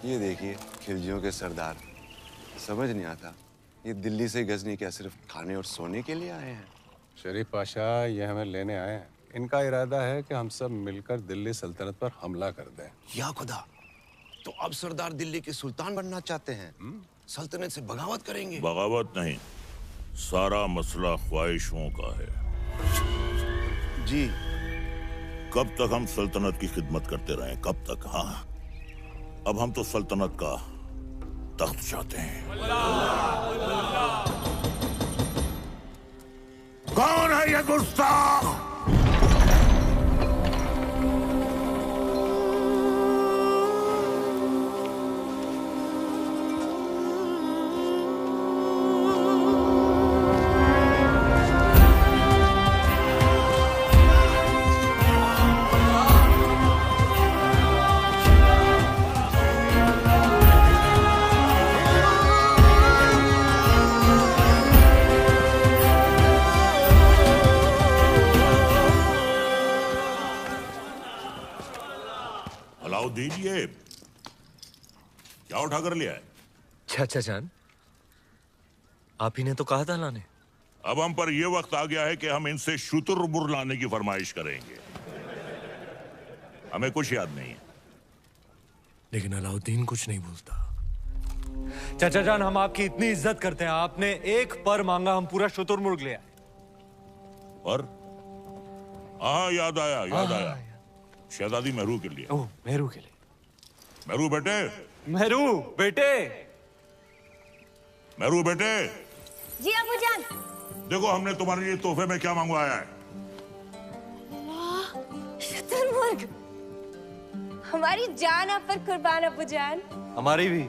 ये देखिए खिलजियों के सरदार। समझ नहीं आता ये दिल्ली से गजनी क्या सिर्फ खाने और सोने के लिए आए हैं? शरीफ पाशा ये हमें लेने आए हैं। इनका इरादा है कि हम सब मिलकर दिल्ली सल्तनत पर हमला कर दें। या खुदा, तो अब सरदार दिल्ली के सुल्तान बनना चाहते हैं? सल्तनत से बगावत करेंगे? बगावत नहीं, सारा मसला ख्वाहिशों का है। जी। कब तक हम सल्तनत की खिदमत करते रहें? कब तक? हाँ, अब हम तो सल्तनत का तख्त चाहते हैं। कौन है ये गुस्ताख? दीजिए, क्या उठा कर लिया है? चाचा जान, आप ही ने तो कहा था लाने। अब हम पर यह वक्त आ गया है कि हम इनसे शुतुरमुर्ग लाने की फरमाइश करेंगे। हमें कुछ याद नहीं है। लेकिन अलाउद्दीन कुछ नहीं भूलता। चाचा जान, हम आपकी इतनी इज्जत करते हैं, आपने एक पर मांगा, हम पूरा शुतुरमुर्ग ले आए। और? हाँ, याद आया। शहजादी मेहरू के लिए। ओह, मेहरू के लिए। मेहरू बेटे। मेहरू बेटे। जी अबूजान। देखो हमने तुम्हारे लिए तोहफे में क्या मंगवाया है। शुतुरमुर्ग। हमारी जान आप पर कुर्बान अबूजान। हमारी भी।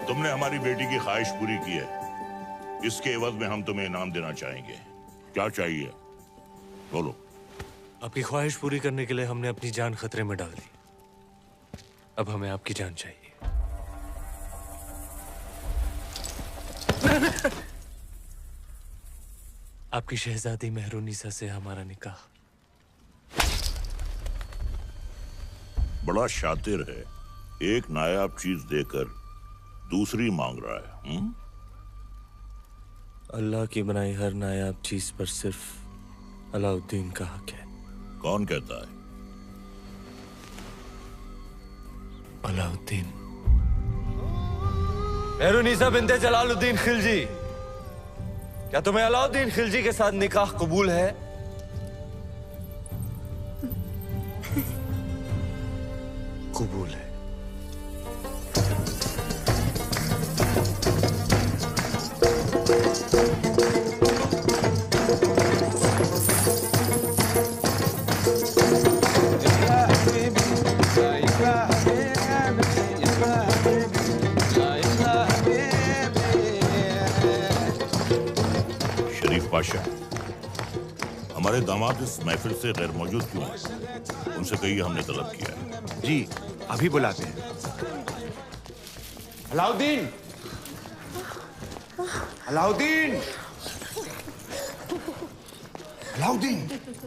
तुमने हमारी बेटी की ख्वाहिश पूरी की है, इसके एवज में हम तुम्हें इनाम देना चाहेंगे। क्या चाहिए बोलो। आपकी ख्वाहिश पूरी करने के लिए हमने अपनी जान खतरे में डाल दी। अब हमें आपकी जान चाहिए। आपकी शहजादी मेहरुनिसा से हमारा निकाह। बड़ा शातिर है, एक नायाब चीज देकर दूसरी मांग रहा है। अल्लाह की बनाई हर नायाब चीज पर सिर्फ अलाउद्दीन का हक है। कौन कहता है? अलाउद्दीन। मेहरुनिसा बिन्ते जलालुद्दीन खिलजी, क्या तुम्हें अलाउद्दीन खिलजी के साथ निकाह कबूल है? कबूल है। पाशा, हमारे दामाद इस महफिल से गैर मौजूद क्यों हैं? उनसे कहिए हमने तलब किया है। जी, अभी बुलाते हैं। अलाउद्दीन! अलाउद्दीन! अलाउद्दीन!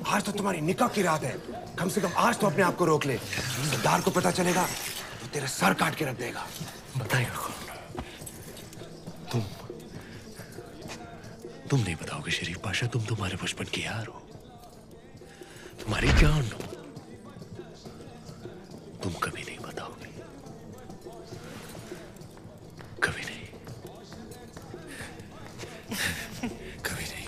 आज तो तुम्हारी निकाह की रात है। कम से कम आज तो अपने आप को रोक ले। सरदार को पता चलेगा तो तेरा सर काट के रख देगा। बताएगा कौन? तुम नहीं बताओगे शरीफ पाशा, तुम तुम्हारे बचपन की यार हो, तुम्हारी जान हो। तुम कभी नहीं बताओगे, कभी नहीं, कभी नहीं।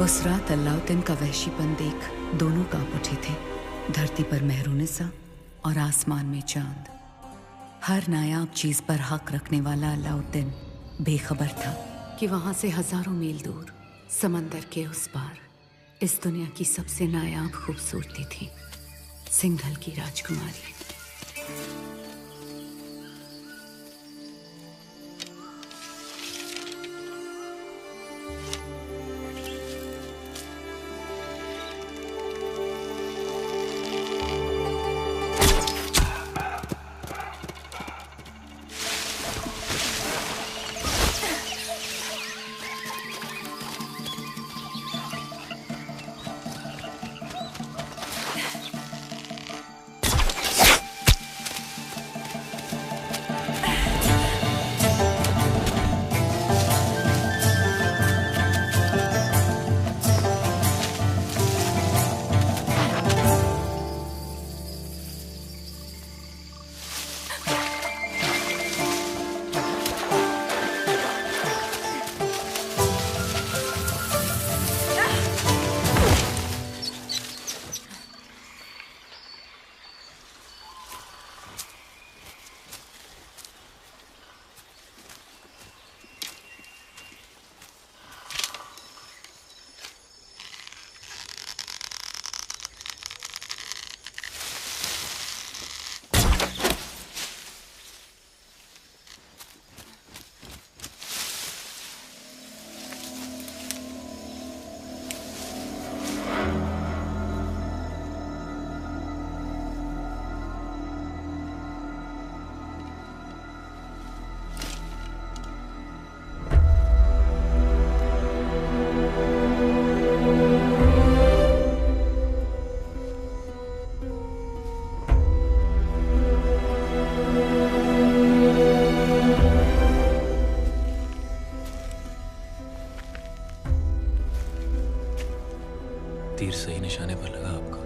उस रात अलाउद्दीन का वहशीपन देख दोनों कांप उठे थे। धरती पर मेहरुनिसा और आसमान में चांद। हर नायाब चीज पर हक रखने वाला अलाउद्दीन बेखबर था कि वहां से हजारों मील दूर समंदर के उस पार इस दुनिया की सबसे नायाब खूबसूरती थी, सिंघल की राजकुमारी। तीर सही निशाने पर लगा आपका।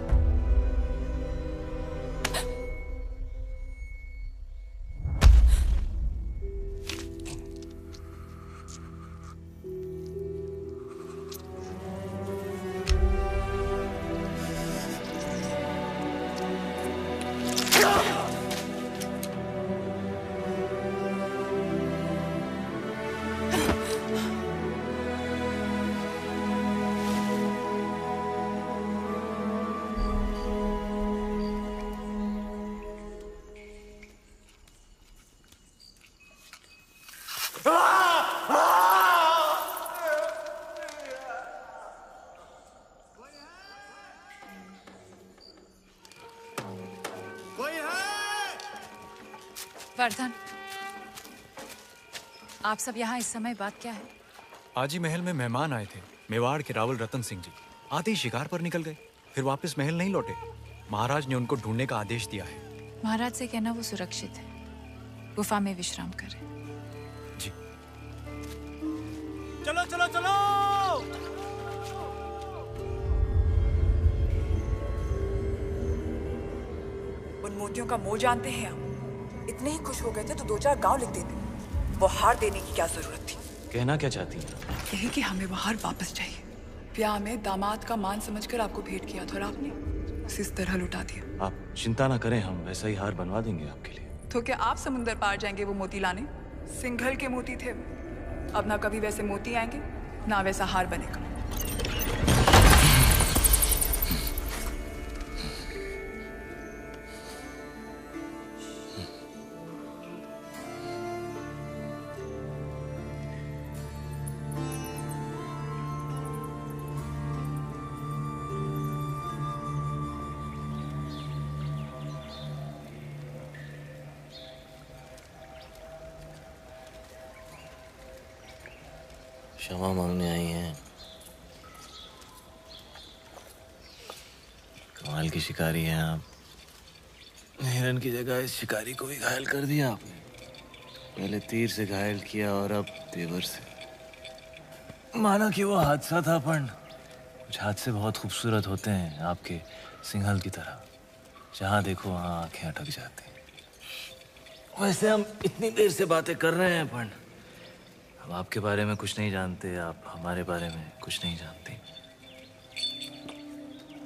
वर्धन, आप सब यहाँ इस समय बात क्या है? आज ही महल में मेहमान आए थे, मेवाड़ के रावल रतन सिंह जी। आते ही शिकार पर निकल गए, फिर वापस महल नहीं लौटे। महाराज ने उनको ढूंढने का आदेश दिया है। महाराज से कहना वो सुरक्षित है, गुफा में विश्राम करें। जी। चलो चलो चलो। उन मोतियों का मोह जानते हैं आप? इतने ही खुश हो गए थे तो 2-4 गांव लिख देते। वो हार देने की क्या जरूरत थी? कहना क्या चाहती हैं? यही कि हमें वो हार वापस चाहिए। ब्याह में दामाद का मान समझकर आपको भेंट किया था और आपने उसे इस तरह लुटा दिया। आप चिंता ना करें, हम वैसा ही हार बनवा देंगे आपके लिए। तो क्या आप समुंदर पार जाएंगे वो मोती लाने? सिंघल के मोती थे वो। अब ना कभी वैसे मोती आएंगे ना वैसा हार बनेगा। क्षमा मांगने आई हैं। कमाल की शिकारी हैं आप। हिरन की जगह इस शिकारी को भी घायल कर दिया आपने। पहले तीर से घायल किया और अब तेवर से। माना कि वो हादसा था, पर कुछ हादसे बहुत खूबसूरत होते हैं आपके सिंघल की तरह। जहाँ देखो वहाँ आंखें अटक जाती हैं। वैसे हम इतनी देर से बातें कर रहे हैं, पर हम आपके बारे में कुछ नहीं जानते, आप हमारे बारे में कुछ नहीं जानते।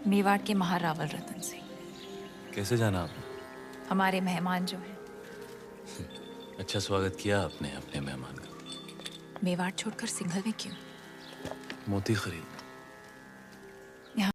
मेवाड़ के महारावल रतन सिंह। कैसे जाना आपने? हमारे मेहमान जो है। अच्छा स्वागत किया आपने अपने मेहमान का। मेवाड़ छोड़कर सिंघल में क्यों? मोती खरीद